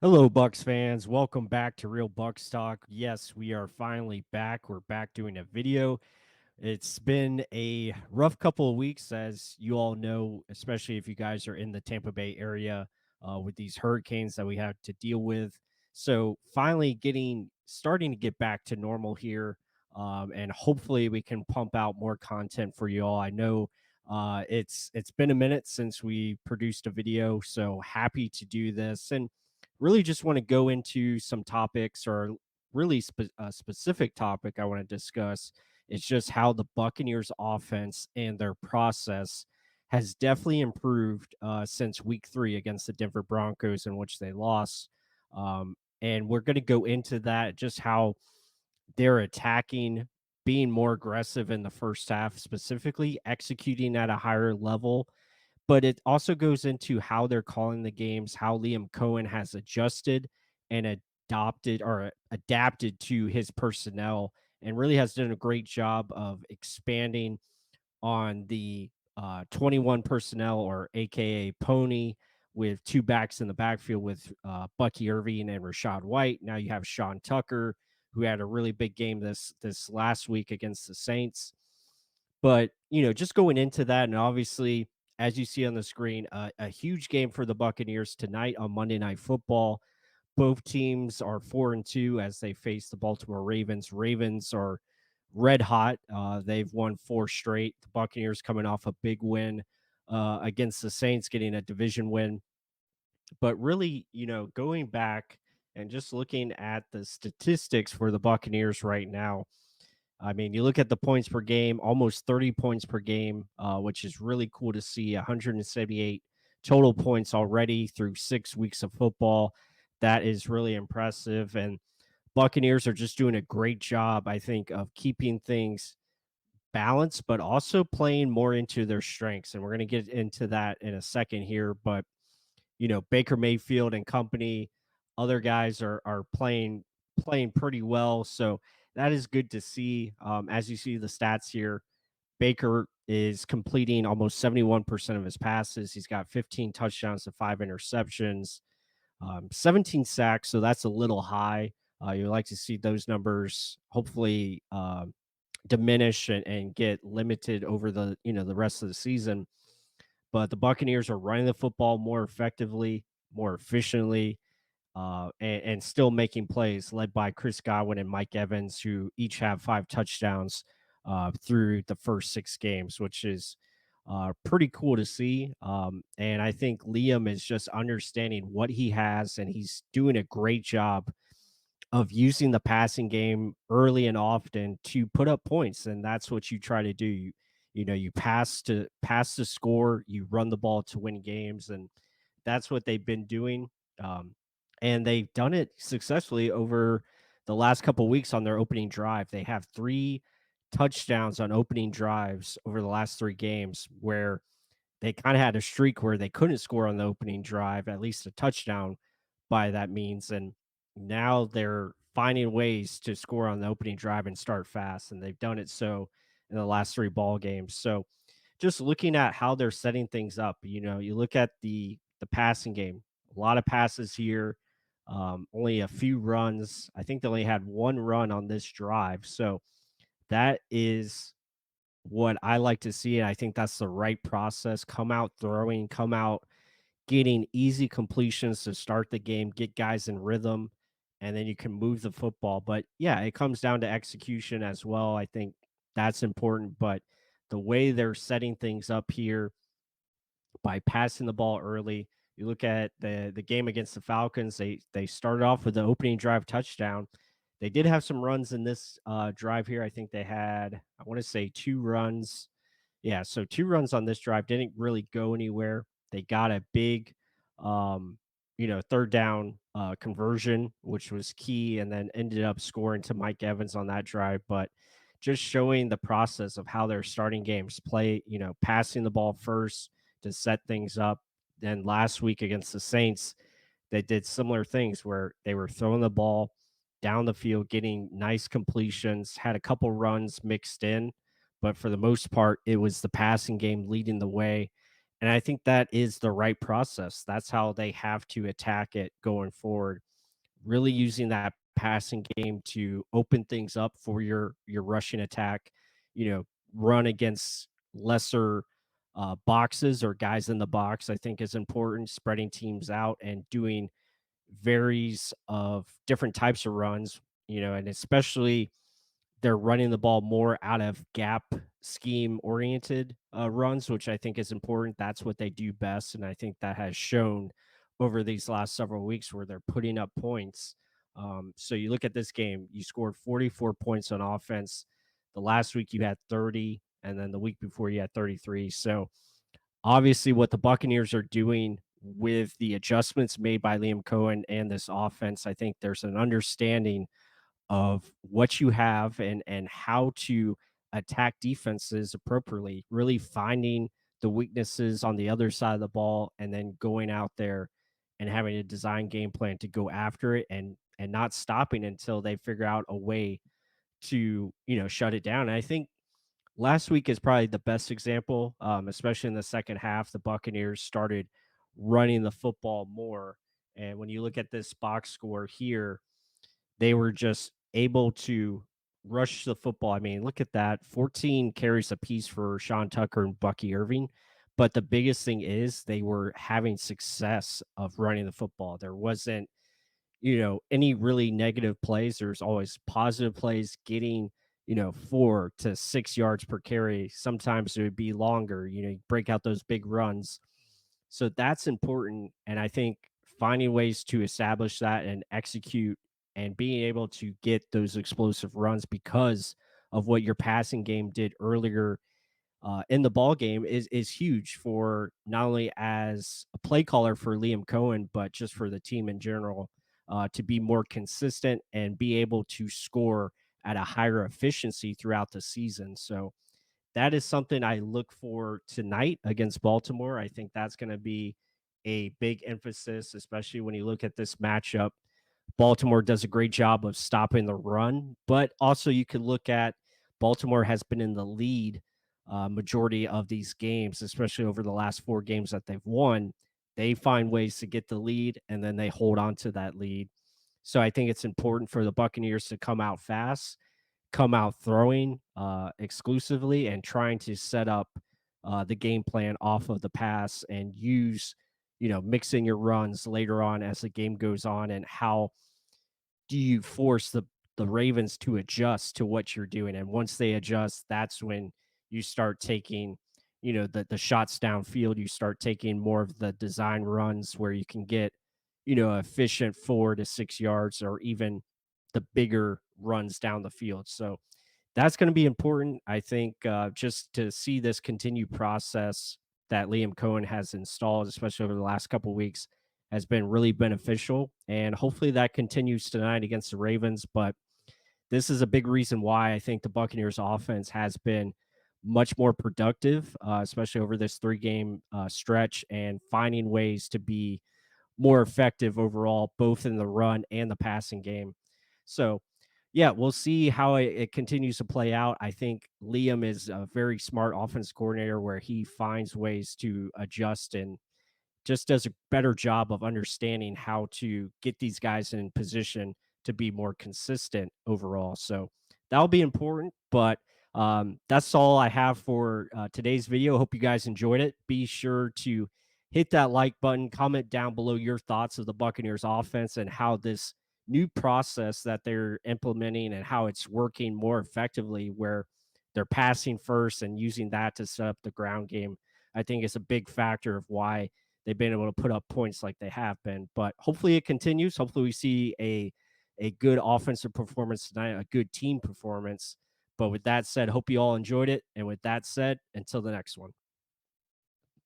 Hello, Bucks fans. Welcome back to Real Bucks Talk. Yes, we are finally back. We're back doing a video. It's been a rough couple of weeks, as you all know, especially if you guys are in the Tampa Bay area with these hurricanes that we had to deal with. So, finally, getting starting to get back to normal here, and hopefully, we can pump out more content for you all. I know it's been a minute since we produced a video, so happy to do this and really just want to go into some topics or really a specific topic I want to discuss. It's just how the Buccaneers offense and their process has definitely improved since week 3 against the Denver Broncos, in which they lost. And we're going to go into that, just how they're attacking, being more aggressive in the first half, specifically executing at a higher level, but it also goes into how they're calling the games, how Liam Coen has adjusted and adopted or adapted to his personnel, and really has done a great job of expanding on the 21 personnel, or AKA Pony, with two backs in the backfield with Bucky Irving and Rashad White. Now you have Sean Tucker, who had a really big game this last week against the Saints. But just going into that, and obviously, as you see on the screen, a huge game for the Buccaneers tonight on Monday Night Football. Both teams are 4-2 as they face the Baltimore Ravens. Ravens are red hot. They've won four straight. The Buccaneers coming off a big win against the Saints, getting a division win. But really, going back and just looking at the statistics for the Buccaneers right now, I mean, you look at the points per game, almost 30 points per game, which is really cool to see. 178 total points already through 6 weeks of football. That is really impressive. And Buccaneers are just doing a great job, I think, of keeping things balanced, but also playing more into their strengths. And we're going to get into that in a second here. But Baker Mayfield and company, other guys are playing pretty well. So that is good to see. As you see the stats here, Baker is completing almost 71% of his passes. He's got 15 touchdowns to 5 interceptions, 17 sacks. So that's a little high. You'd like to see those numbers hopefully diminish and get limited over the rest of the season. But the Buccaneers are running the football more effectively, more efficiently, and still making plays, led by Chris Godwin and Mike Evans, who each have 5 touchdowns through the first 6 games, which is pretty cool to see. And I think Liam is just understanding what he has, and he's doing a great job of using the passing game early and often to put up points, and that's what you try to do. You pass to score, you run the ball to win games, and that's what they've been doing. Um, and they've done it successfully over the last couple of weeks on their opening drive. They have 3 touchdowns on opening drives over the last 3 games, where they kind of had a streak where they couldn't score on the opening drive, at least a touchdown by that means. And now they're finding ways to score on the opening drive and start fast. And they've done it so in the last 3 ball games. So just looking at how they're setting things up, you look at the passing game, a lot of passes here, only a few runs. I think they only had 1 run on this drive. So that is what I like to see. And I think that's the right process. Come out throwing, come out getting easy completions to start the game, get guys in rhythm, and then you can move the football. But yeah, it comes down to execution as well. I think that's important. But the way they're setting things up here by passing the ball early, you look at the game against the Falcons, they started off with the opening drive touchdown. They did have some runs in this drive here. I think they had, I want to say, 2 runs. Yeah, so 2 runs on this drive didn't really go anywhere. They got a big, third down conversion, which was key, and then ended up scoring to Mike Evans on that drive. But just showing the process of how they're starting games, passing the ball first to set things up. Then last week against the Saints, they did similar things where they were throwing the ball down the field, getting nice completions, had a couple runs mixed in, but for the most part, it was the passing game leading the way. And I think that is the right process. That's how they have to attack it going forward, really using that passing game to open things up for your rushing attack, run against lesser boxes or guys in the box. I think is important, spreading teams out and doing varies of different types of runs, and especially they're running the ball more out of gap scheme oriented runs, which I think is important. That's what they do best. And I think that has shown over these last several weeks where they're putting up points. So you look at this game, you scored 44 points on offense. The last week you had 30, and then the week before you had 33. So obviously, what the Buccaneers are doing with the adjustments made by Liam Coen and this offense, I think there's an understanding of what you have and how to attack defenses appropriately, really finding the weaknesses on the other side of the ball and then going out there and having a design game plan to go after it and not stopping until they figure out a way to, shut it down. And I think last week is probably the best example, especially in the second half. The Buccaneers started running the football more. And when you look at this box score here, they were just able to rush the football. I mean, look at that, 14 carries apiece for Sean Tucker and Bucky Irving. But the biggest thing is they were having success of running the football. There wasn't, any really negative plays. There's always positive plays, getting, 4 to 6 yards per carry. Sometimes it would be longer, you break out those big runs. So that's important. And I think finding ways to establish that and execute and being able to get those explosive runs because of what your passing game did earlier in the ball game is huge for not only as a play caller for Liam Coen, but just for the team in general, to be more consistent and be able to score at a higher efficiency throughout the season. So that is something I look for tonight against Baltimore. I think that's going to be a big emphasis, especially when you look at this matchup. Baltimore does a great job of stopping the run, but also you can look at Baltimore has been in the lead majority of these games, especially over the last 4 games that they've won. They find ways to get the lead and then they hold on to that lead. So I think it's important for the Buccaneers to come out fast, come out throwing exclusively, and trying to set up the game plan off of the pass and use, mixing your runs later on as the game goes on. And how do you force the Ravens to adjust to what you're doing? And once they adjust, that's when you start taking, the shots downfield. You start taking more of the design runs where you can get, efficient 4 to 6 yards or even the bigger runs down the field. So that's going to be important, I think, just to see this continued process that Liam Cohen has installed, especially over the last couple of weeks, has been really beneficial. And hopefully that continues tonight against the Ravens. But this is a big reason why I think the Buccaneers offense has been much more productive, especially over this 3 game stretch, and finding ways to be more effective overall, both in the run and the passing game. So, yeah, we'll see how it continues to play out. I think Liam is a very smart offense coordinator where he finds ways to adjust and just does a better job of understanding how to get these guys in position to be more consistent overall. So that'll be important. But that's all I have for today's video. Hope you guys enjoyed it. Be sure to hit that like button, comment down below your thoughts of the Buccaneers offense and how this new process that they're implementing and how it's working more effectively, where they're passing first and using that to set up the ground game. I think is a big factor of why they've been able to put up points like they have been. But hopefully it continues. Hopefully we see a good offensive performance tonight, a good team performance. But with that said, hope you all enjoyed it. And with that said, until the next one.